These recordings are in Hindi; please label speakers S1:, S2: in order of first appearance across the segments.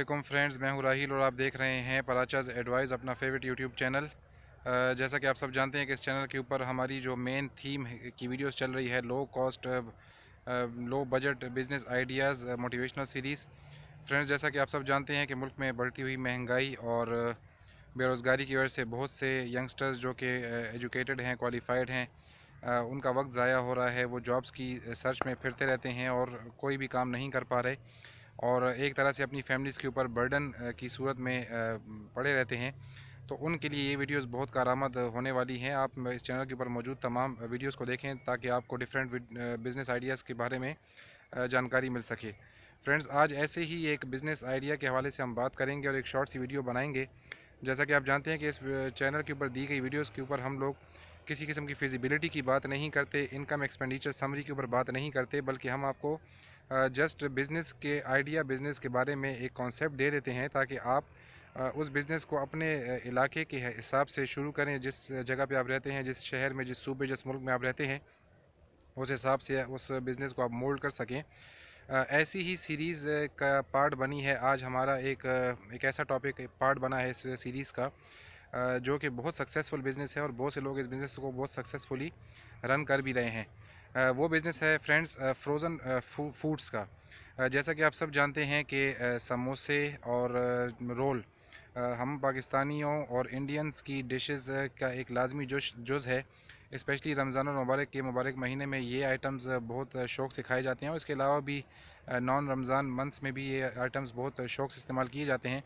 S1: वालेकुम फ्रेंड्स, मैं हूं राहिल और आप देख रहे हैं पराचाज एडवाइस, अपना फेवरेट यूट्यूब चैनल। जैसा कि आप सब जानते हैं कि इस चैनल के ऊपर हमारी जो मेन थीम की वीडियोस चल रही है, low cost low budget business ideas motivational series. Friends, जैसा कि आप सब जानते हैं कि मुल्क में बढ़ती हुई महंगाई और बेरोज़गारी की वजह से बहुत से यंगस्टर्स जो कि एजुकेटेड हैं, क्वालिफाइड हैं, उनका वक्त ज़ाया हो रहा है। वो जॉब्स की सर्च में फिरते रहते हैं और कोई भी काम नहीं कर पा रहे और एक तरह से अपनी फैमिलीज़ के ऊपर बर्डन की सूरत में पड़े रहते हैं। तो उनके लिए ये वीडियोस बहुत कारआमद होने वाली हैं। आप इस चैनल के ऊपर मौजूद तमाम वीडियोस को देखें ताकि आपको डिफरेंट बिज़नेस आइडियाज़ के बारे में जानकारी मिल सके। फ्रेंड्स, आज ऐसे ही एक बिज़नेस आइडिया के हवाले से हम बात करेंगे और एक शॉर्ट सी वीडियो बनाएंगे। जैसा कि आप जानते हैं कि इस चैनल के ऊपर दी गई वीडियोस के ऊपर हम लोग किसी किस्म की फिजिबिलिटी की बात नहीं करते, इनकम एक्सपेंडिचर समरी के ऊपर बात नहीं करते, बल्कि हम आपको जस्ट बिज़नेस के आइडिया, बिज़नेस के बारे में एक कॉन्सेप्ट दे देते हैं ताकि आप उस बिज़नेस को अपने इलाके के हिसाब से शुरू करें। जिस जगह पे आप रहते हैं, जिस शहर में, जिस सूबे, जिस मुल्क में आप रहते हैं, उस हिसाब से उस बिज़नेस को आप मोल्ड कर सकें। ऐसी ही सीरीज़ का पार्ट बनी है आज हमारा एक ऐसा टॉपिक पार्ट बना है इस सीरीज़ का, जो कि बहुत सक्सेसफुल बिज़नेस है और बहुत से लोग इस बिज़नेस को बहुत सक्सेसफुली रन कर भी रहे हैं। वो बिज़नेस है फ्रेंड्स फ्रोज़न फूड्स का। जैसा कि आप सब जानते हैं कि समोसे और रोल हम पाकिस्तानियों और इंडियंस की डिशेस का एक लाजमी जुज़ है। स्पेशली रमज़ान और मुबारक के मुबारक महीने में ये आइटम्स बहुत शौक़ से खाए जाते हैं और इसके अलावा भी नॉन रमज़ान मंथ्स में भी ये आइटम्स बहुत शौक़ से इस्तेमाल किए जाते हैं।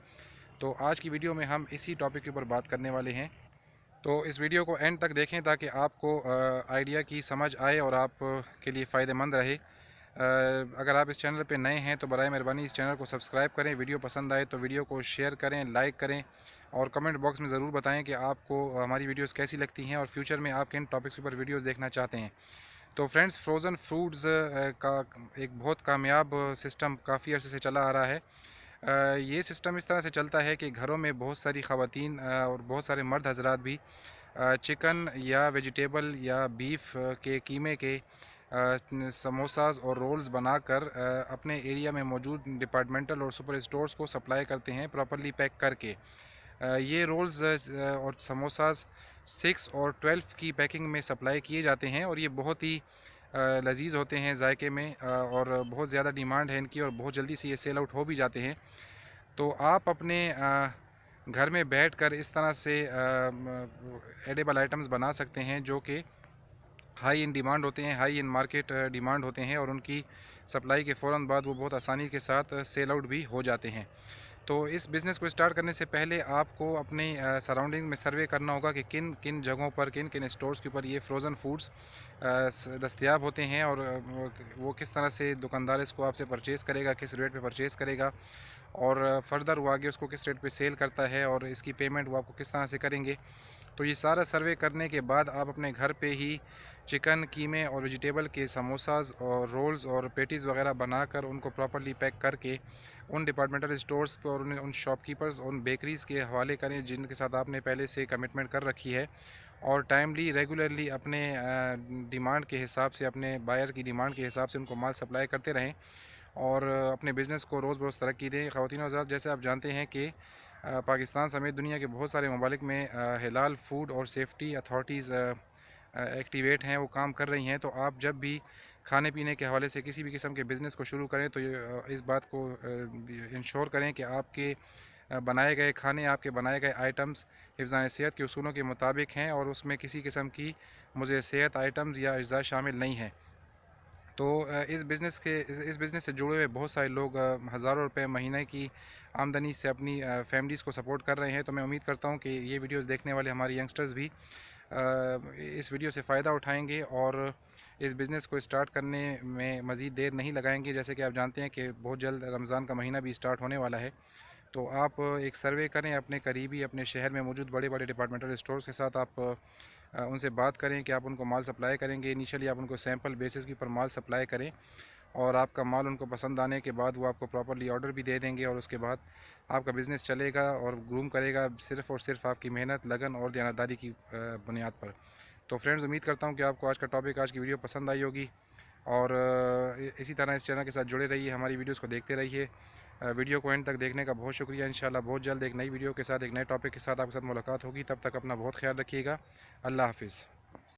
S1: तो आज की वीडियो में हम इसी टॉपिक के ऊपर बात करने वाले हैं। तो इस वीडियो को एंड तक देखें ताकि आपको आइडिया की समझ आए और आप के लिए फ़ायदेमंद रहे। अगर आप इस चैनल पे नए हैं तो बराए मेहरबानी इस चैनल को सब्सक्राइब करें। वीडियो पसंद आए तो वीडियो को शेयर करें, लाइक करें और कमेंट बॉक्स में ज़रूर बताएं कि आपको हमारी वीडियोस कैसी लगती हैं और फ्यूचर में आप किन टॉपिक्स के ऊपर वीडियोस देखना चाहते हैं। तो फ्रेंड्स, फ्रोज़न फूड्स का एक बहुत कामयाब सिस्टम काफ़ी अर्से से चला आ रहा है। ये सिस्टम इस तरह से चलता है कि घरों में बहुत सारी ख़वातीन और बहुत सारे मर्द हजरात भी चिकन या वेजिटेबल या बीफ के कीमे के समोसाज और रोल्स बनाकर अपने एरिया में मौजूद डिपार्टमेंटल और सुपर स्टोर्स को सप्लाई करते हैं प्रॉपर्ली पैक करके। ये रोल्स और समोसाज 6 और 12 की पैकिंग में सप्लाई किए जाते हैं और ये बहुत ही लजीज होते हैं जायके में, और बहुत ज़्यादा डिमांड है इनकी और बहुत जल्दी से ये सेल आउट हो भी जाते हैं। तो आप अपने घर में बैठकर इस तरह से एडिबल आइटम्स बना सकते हैं जो कि हाई इन डिमांड होते हैं, हाई इन मार्केट डिमांड होते हैं और उनकी सप्लाई के फ़ौरन बाद वो बहुत आसानी के साथ सेल आउट भी हो जाते हैं। तो इस बिज़नेस को स्टार्ट करने से पहले आपको अपने सराउंडिंग में सर्वे करना होगा कि किन किन जगहों पर, किन किन स्टोर्स के ऊपर ये फ्रोज़न फूड्स दस्तयाब होते हैं और वो किस तरह से दुकानदार इसको आपसे परचेज़ करेगा, किस रेट पे परचेज़ करेगा और फर्दर वो आगे उसको किस रेट पे सेल करता है और इसकी पेमेंट वो आपको किस तरह से करेंगे। तो ये सारा सर्वे करने के बाद आप अपने घर पे ही चिकन, कीमे और वेजिटेबल के समोसाज और रोल्स और पेटीज़ वगैरह बनाकर उनको प्रॉपर्ली पैक करके उन डिपार्टमेंटल स्टोर्स पर और उन शॉपकीपर्स, उन बेकरीज़ के हवाले करें जिनके साथ आपने पहले से कमिटमेंट कर रखी है और टाइमली रेगुलरली अपने डिमांड के हिसाब से, अपने बायर की डिमांड के हिसाब से उनको माल सप्लाई करते रहें और अपने बिज़नेस को रोज़ बरोज़ तरक्की दें। ख़वातीन और हज़रात, जैसे आप जानते हैं कि पाकिस्तान समेत दुनिया के बहुत सारे ममालिक में हिलाल फूड और सेफ्टी अथॉरिटीज़ एक्टिवेट हैं, वो काम कर रही हैं। तो आप जब भी खाने पीने के हवाले से किसी भी किस्म के बिज़नेस को शुरू करें तो इस बात को इंश्योर करें कि आपके बनाए गए खाने, आपके बनाए गए आइटम्स हिफ़्ज़ान सेहत के उसूलों के मुताबिक हैं और उसमें किसी किस्म की मुज़र सेहत आइटम्स या अज्जा शामिल नहीं हैं। तो इस बिज़नेस से जुड़े हुए बहुत सारे लोग हज़ारों रुपए महीने की आमदनी से अपनी फैमिलीज़ को सपोर्ट कर रहे हैं। तो मैं उम्मीद करता हूँ कि ये वीडियोस देखने वाले हमारे यंगस्टर्स भी इस वीडियो से फ़ायदा उठाएंगे और इस बिज़नेस को स्टार्ट करने में मज़ीद देर नहीं लगाएंगे। जैसे कि आप जानते हैं कि बहुत जल्द रमज़ान का महीना भी स्टार्ट होने वाला है। तो आप एक सर्वे करें अपने करीबी, अपने शहर में मौजूद बड़े बड़े डिपार्टमेंटल स्टोर्स के साथ। आप उनसे बात करें कि आप उनको माल सप्लाई करेंगे। इनिशियली आप उनको सैंपल बेसिस के ऊपर माल सप्लाई करें और आपका माल उनको पसंद आने के बाद वो आपको प्रॉपर्ली ऑर्डर भी दे देंगे और उसके बाद आपका बिज़नेस चलेगा और ग्रूम करेगा सिर्फ़ और सिर्फ आपकी मेहनत, लगन और दयानतदारी की बुनियाद पर। तो फ्रेंड्स, उम्मीद करता हूँ कि आपको आज का टॉपिक, आज की वीडियो पसंद आई होगी और इसी तरह इस चैनल के साथ जुड़े रहिए, हमारी वीडियोज़ को देखते रहिए। वीडियो को एंड तक देखने का बहुत शुक्रिया। इंशाल्लाह बहुत जल्द एक नई वीडियो के साथ, एक नए टॉपिक के साथ आपके साथ मुलाकात होगी। तब तक अपना बहुत ख्याल रखिएगा। अल्लाह हाफ़िज़।